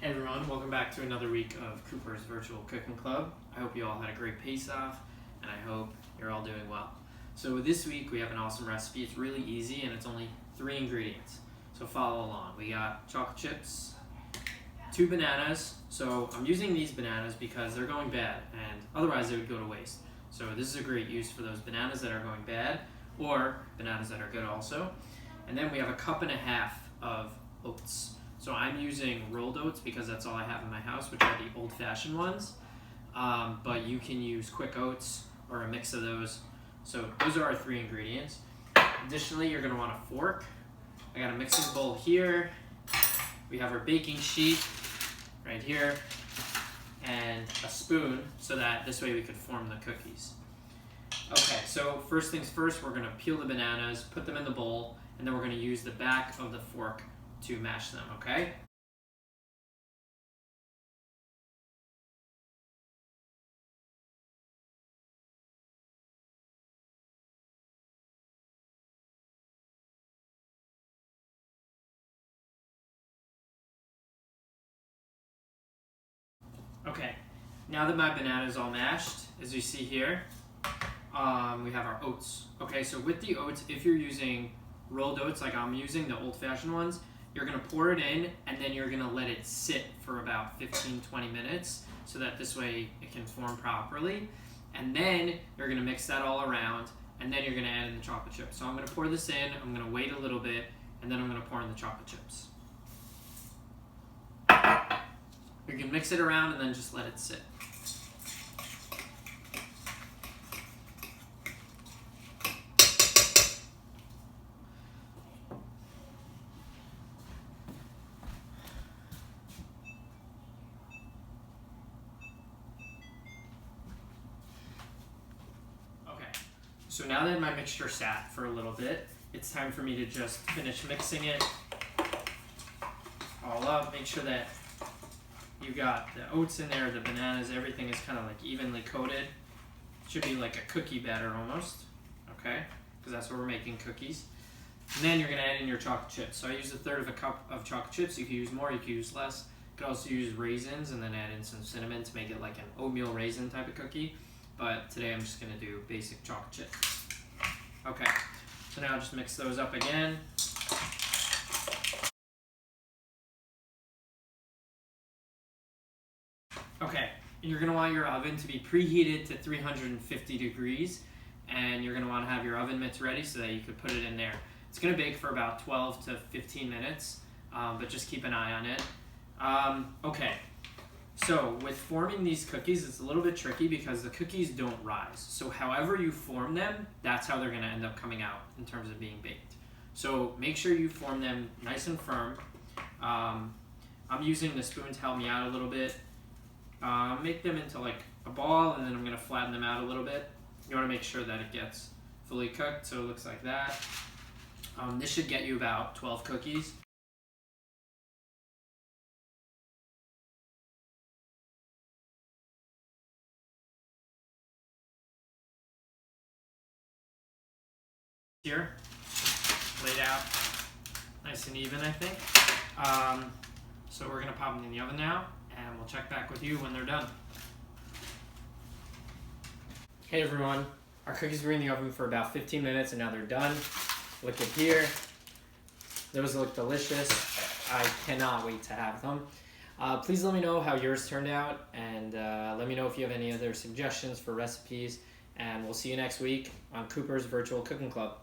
Hey everyone, welcome back to another week of Cooper's Virtual Cooking Club. I hope you all had a great pace-off, and I hope you're all doing well. So this week we have an awesome recipe. It's really easy, and it's only 3 ingredients. So follow along. We got chocolate chips, 2 bananas. So I'm using these bananas because they're going bad, and otherwise they would go to waste. So this is a great use for those bananas that are going bad, or bananas that are good also. And then we have 1.5 cups of oats. So I'm using rolled oats because that's all I have in my house, which are the old-fashioned ones. But you can use quick oats or a mix of those. So those are our 3 ingredients. Additionally, you're going to want a fork. I got a mixing bowl here. We have our baking sheet right here, and a spoon so that this way we could form the cookies. Okay, so first things first, we're going to peel the bananas, put them in the bowl, and then we're going to use the back of the fork to mash them, okay? Okay, now that my banana is all mashed, as you see here, we have our oats. Okay, so with the oats, if you're using rolled oats like I'm using, the old-fashioned ones, you're gonna pour it in and then you're gonna let it sit for about 15-20 minutes so that this way it can form properly. And then you're gonna mix that all around and then you're gonna add in the chocolate chips. So I'm gonna pour this in, I'm gonna wait a little bit, and then I'm gonna pour in the chocolate chips. You can mix it around and then just let it sit. Okay, so now that my mixture sat for a little bit, it's time for me to just finish mixing it all up. Make sure that you got the oats in there, the bananas, everything is kind of like evenly coated. Should be like a cookie batter almost, okay? Because that's what we're making, cookies. And then you're gonna add in your chocolate chips. So I used 1/3 cup of chocolate chips. You could use more, you could use less. You could also use raisins and then add in some cinnamon to make it like an oatmeal raisin type of cookie. But today I'm just gonna do basic chocolate chips. Okay, so now just mix those up again. Okay, you're gonna want your oven to be preheated to 350 degrees, and you're gonna wanna have your oven mitts ready so that you could put it in there. It's gonna bake for about 12 to 15 minutes, but just keep an eye on it. Okay, so with forming these cookies, it's a little bit tricky because the cookies don't rise. So however you form them, that's how they're gonna end up coming out in terms of being baked. So make sure you form them nice and firm. I'm using the spoon to help me out a little bit. Make them into like a ball, and then I'm going to flatten them out a little bit. You want to make sure that it gets fully cooked, so it looks like that. This should get you about 12 cookies. Here, laid out nice and even, I think. So we're going to pop them in the oven now, and we'll check back with you when they're done. Hey everyone, our cookies were in the oven for about 15 minutes and now they're done. Look at here. Those look delicious. I cannot wait to have them. Please let me know how yours turned out, and let me know if you have any other suggestions for recipes, and we'll see you next week on Cooper's Virtual Cooking Club.